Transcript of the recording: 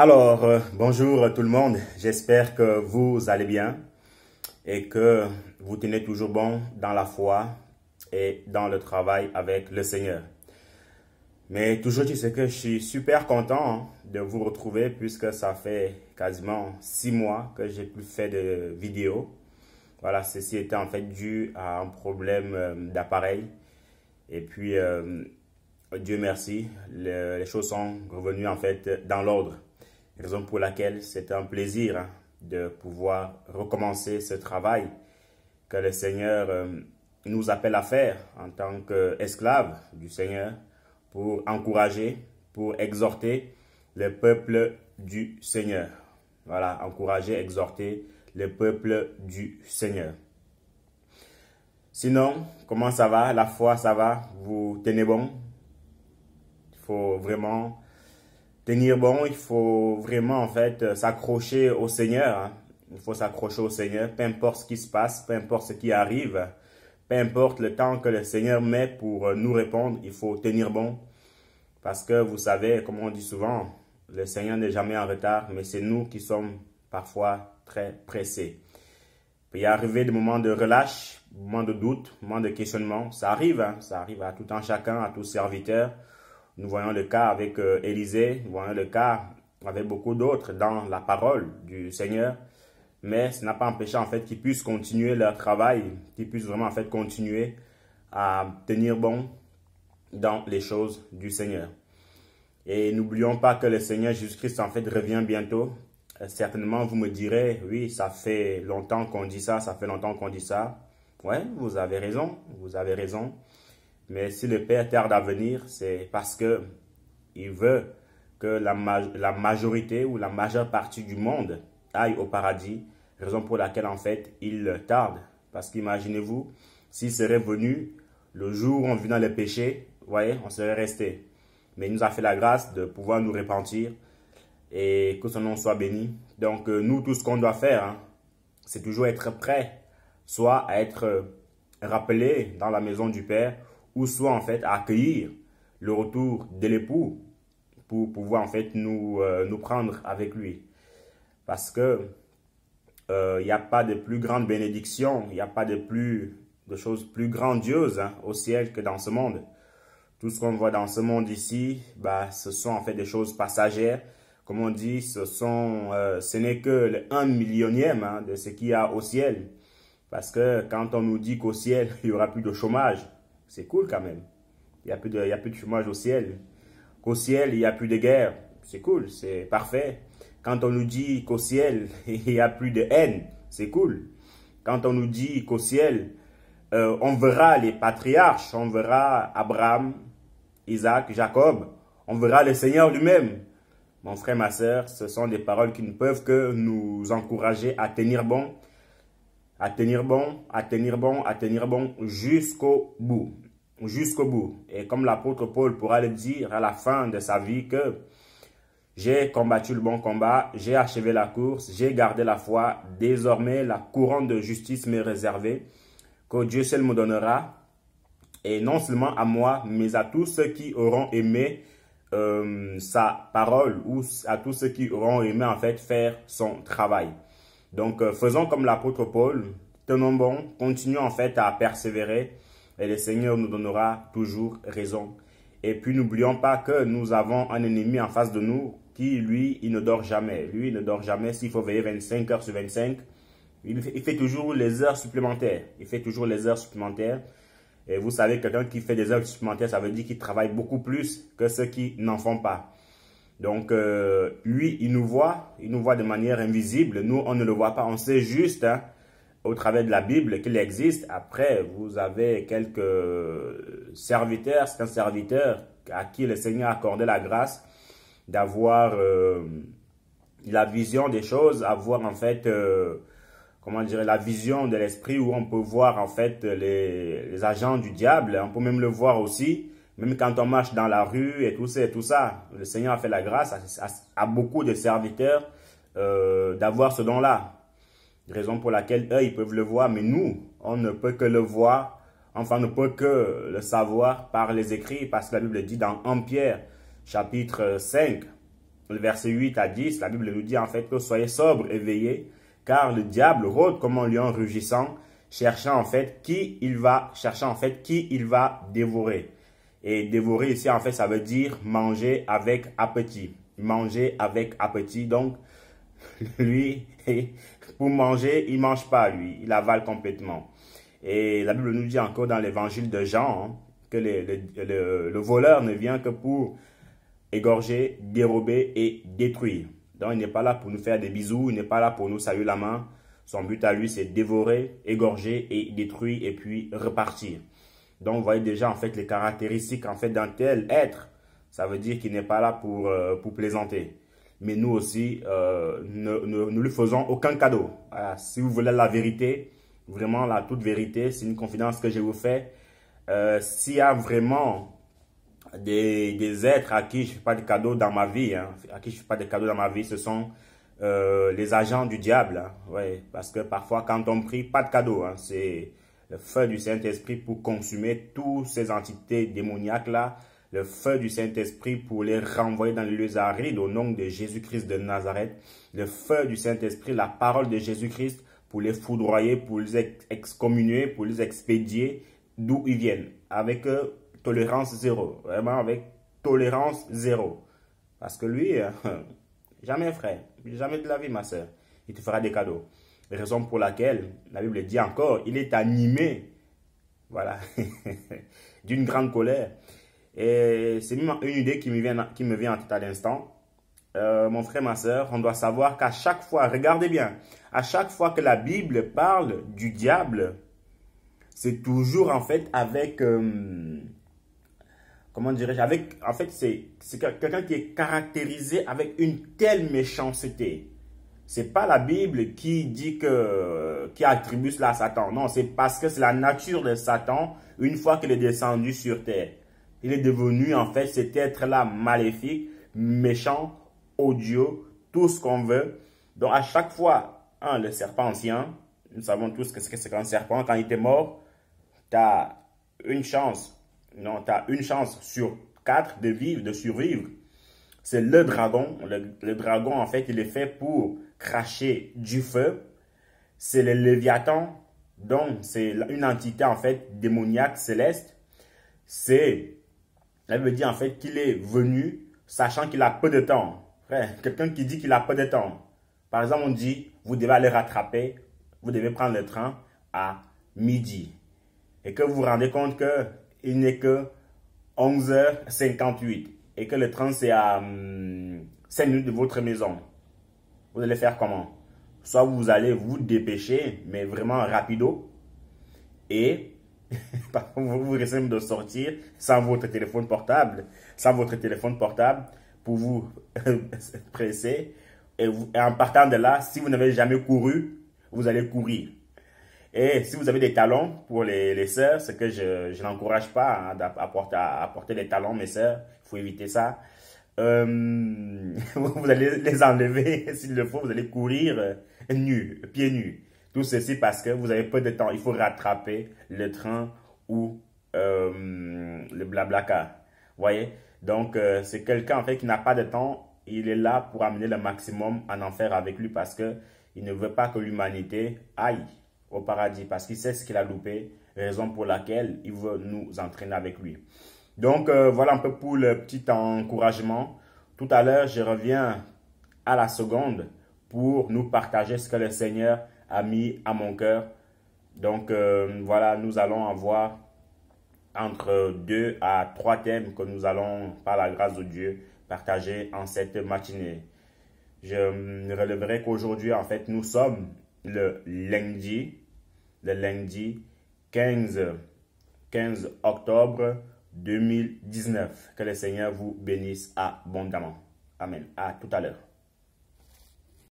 Bonjour tout le monde, j'espère que vous allez bien et que vous tenez toujours bon dans la foi et dans le travail avec le Seigneur. Mais toujours, tu sais que je suis super content de vous retrouver puisque ça fait quasiment 6 mois que j'ai plus fait de vidéos. Voilà, ceci était en fait dû à un problème d'appareil. Et puis, Dieu merci, les choses sont revenues en fait dans l'ordre. Raison pour laquelle c'est un plaisir de pouvoir recommencer ce travail que le Seigneur nous appelle à faire en tant qu'esclaves du Seigneur pour encourager, pour exhorter le peuple du Seigneur. Voilà, encourager, exhorter le peuple du Seigneur. Sinon, comment ça va? La foi, ça va? Vous tenez bon? Il faut vraiment tenir bon, il faut vraiment en fait s'accrocher au Seigneur. Hein. Il faut s'accrocher au Seigneur, peu importe ce qui se passe, peu importe ce qui arrive, peu importe le temps que le Seigneur met pour nous répondre, il faut tenir bon. Parce que vous savez, comme on dit souvent, le Seigneur n'est jamais en retard, mais c'est nous qui sommes parfois très pressés. Il peut y arriver des moments de relâche, des moments de doute, des moments de questionnement. Ça arrive, hein, ça arrive à tout un chacun, à tout serviteur. Nous voyons le cas avec Élisée, nous voyons le cas avec beaucoup d'autres dans la parole du Seigneur. Mais ça n'a pas empêché en fait qu'ils puissent continuer leur travail, qu'ils puissent vraiment en fait continuer à tenir bon dans les choses du Seigneur. Et n'oublions pas que le Seigneur Jésus-Christ en fait revient bientôt. Certainement vous me direz, oui, ça fait longtemps qu'on dit ça, ça fait longtemps qu'on dit ça. Ouais, vous avez raison, vous avez raison. Mais si le Père tarde à venir, c'est parce que il veut que la majorité ou la majeure partie du monde aille au paradis. Raison pour laquelle, en fait, il tarde. Parce qu'imaginez-vous, s'il serait venu le jour où on vit dans le péché, vous voyez, on serait resté. Mais il nous a fait la grâce de pouvoir nous repentir et que son nom soit béni. Donc, nous, tout ce qu'on doit faire, hein, c'est toujours être prêt, soit à être rappelé dans la maison du Père, ou soit en fait à accueillir le retour de l'époux pour pouvoir en fait nous prendre avec lui. Parce que il n'y a pas de plus grande bénédiction, il n'y a pas de choses plus grandioses hein, au ciel que dans ce monde. Tout ce qu'on voit dans ce monde ici, bah, ce sont en fait des choses passagères. Comme on dit, ce n'est que le 1 millionième hein, de ce qu'il y a au ciel. Parce que quand on nous dit qu'au ciel, il n'y aura plus de chômage, c'est cool quand même. Il n'y a plus de chômage au ciel. Qu'au ciel, il n'y a plus de guerre. C'est cool, c'est parfait. Quand on nous dit qu'au ciel, il n'y a plus de haine, c'est cool. Quand on nous dit qu'au ciel, on verra les patriarches, on verra Abraham, Isaac, Jacob, on verra le Seigneur lui-même. Mon frère, ma soeur, ce sont des paroles qui ne peuvent que nous encourager à tenir bon, à tenir bon, à tenir bon, à tenir bon jusqu'au bout. Jusqu'au bout. Et comme l'apôtre Paul pourra le dire à la fin de sa vie que j'ai combattu le bon combat, j'ai achevé la course, j'ai gardé la foi, désormais la couronne de justice m'est réservée, que Dieu seul me donnera, et non seulement à moi, mais à tous ceux qui auront aimé sa parole, ou à tous ceux qui auront aimé en fait faire son travail. Donc faisons comme l'apôtre Paul, tenons bon, continuons en fait à persévérer, et le Seigneur nous donnera toujours raison. Et puis n'oublions pas que nous avons un ennemi en face de nous qui, lui, il ne dort jamais. Lui, il ne dort jamais. S'il faut veiller 25 heures sur 25, il fait toujours les heures supplémentaires. Il fait toujours les heures supplémentaires. Et vous savez, quelqu'un qui fait des heures supplémentaires, ça veut dire qu'il travaille beaucoup plus que ceux qui n'en font pas. Donc, lui, il nous voit de manière invisible. Nous, on ne le voit pas. On sait juste, hein, au travers de la Bible qu'il existe. Après, vous avez quelques serviteurs, c'est un serviteur à qui le Seigneur a accordé la grâce d'avoir la vision des choses, avoir en fait, comment dire, la vision de l'esprit où on peut voir en fait les agents du diable. On peut même le voir aussi, même quand on marche dans la rue et tout ça et tout ça. Le Seigneur a fait la grâce à beaucoup de serviteurs d'avoir ce don-là. Raison pour laquelle eux, ils peuvent le voir, mais nous, on ne peut que le voir, enfin, on ne peut que le savoir par les écrits, parce que la Bible dit dans 1 Pierre, chapitre 5, le verset 8 à 10, la Bible nous dit en fait que soyez sobres et veillez, car le diable rôde comme un lion rugissant, cherchant en fait qui il va dévorer. Et dévorer ici en fait ça veut dire manger avec appétit. Manger avec appétit. Donc lui, pour manger, il ne mange pas lui, il avale complètement. Et la Bible nous dit encore dans l'évangile de Jean hein, que le voleur ne vient que pour égorger, dérober et détruire. Donc il n'est pas là pour nous faire des bisous, il n'est pas là pour nous saluer la main. Son but à lui, c'est dévorer, égorger et détruire et puis repartir. Donc vous voyez déjà en fait les caractéristiques en fait d'un tel être. Ça veut dire qu'il n'est pas là pour plaisanter. Mais nous aussi, ne lui faisons aucun cadeau. Voilà. Si vous voulez la vérité, vraiment la toute vérité, c'est une confidence que je vous fais. S'il y a vraiment des êtres à qui je ne fais pas de cadeaux dans ma vie, hein, à qui je ne fais pas de cadeaux dans ma vie, ce sont les agents du diable. Hein, ouais, parce que parfois, quand on prie, pas de cadeaux. Hein, c'est le feu du Saint-Esprit pour consumer toutes ces entités démoniaques-là. Le feu du Saint-Esprit pour les renvoyer dans les lieux arides au nom de Jésus-Christ de Nazareth. Le feu du Saint-Esprit, la parole de Jésus-Christ pour les foudroyer, pour les excommunier, pour les expédier d'où ils viennent. Avec tolérance zéro. Vraiment avec tolérance zéro. Parce que lui, jamais frère, jamais de la vie ma soeur, il te fera des cadeaux. Raison pour laquelle la Bible dit encore, il est animé, voilà, d'une grande colère. Et c'est même une idée qui me vient en tête à l'instant. Mon frère, ma soeur, on doit savoir qu'à chaque fois, regardez bien, à chaque fois que la Bible parle du diable, c'est toujours en fait avec, comment dirais-je, en fait, c'est quelqu'un qui est caractérisé avec une telle méchanceté. C'est pas la Bible qui dit qui attribue cela à Satan. Non, c'est parce que c'est la nature de Satan une fois qu'il est descendu sur terre. Il est devenu en fait cet être-là maléfique, méchant, odieux, tout ce qu'on veut. Donc à chaque fois, le serpent ancien, nous savons tous que c'est qu'un serpent, quand il était mort, tu as une chance, non, tu as une chance sur 4 de vivre, de survivre. C'est le dragon. Le dragon, en fait, il est fait pour cracher du feu. C'est le Léviathan. Donc, c'est une entité, en fait, démoniaque, céleste. La Bible dit, en fait, qu'il est venu, sachant qu'il a peu de temps. Quelqu'un qui dit qu'il a peu de temps. Par exemple, on dit, vous devez aller rattraper, vous devez prendre le train à midi. Et que vous vous rendez compte qu'il n'est que 11h58. Et que le train, c'est à 5 minutes de votre maison. Vous allez faire comment? Soit vous allez vous dépêcher, mais vraiment rapido. Et vous risquez de sortir sans votre téléphone portable. Sans votre téléphone portable pour vous presser. Et en partant de là, si vous n'avez jamais couru, vous allez courir. Et si vous avez des talons pour les sœurs, ce que je n'encourage pas hein, à porter des talons, mes sœurs, il faut éviter ça. Vous allez les enlever, s'il le faut, vous allez courir nus, pieds nus. Tout ceci parce que vous avez peu de temps. Il faut rattraper le train ou le blablacar. Vous voyez? Donc, c'est quelqu'un en fait qui n'a pas de temps. Il est là pour amener le maximum en enfer avec lui parce que il ne veut pas que l'humanité aille au paradis parce qu'il sait ce qu'il a loupé, raison pour laquelle il veut nous entraîner avec lui. Donc, voilà un peu pour le petit encouragement. Tout à l'heure, je reviens à la seconde pour nous partager ce que le Seigneur a mis à mon cœur. Donc, voilà, nous allons avoir entre 2 à 3 thèmes que nous allons, par la grâce de Dieu, partager en cette matinée. Je relèverai qu'aujourd'hui, en fait, nous sommes le lundi 15 octobre 2019. Que le Seigneur vous bénisse abondamment. Amen. À tout à l'heure.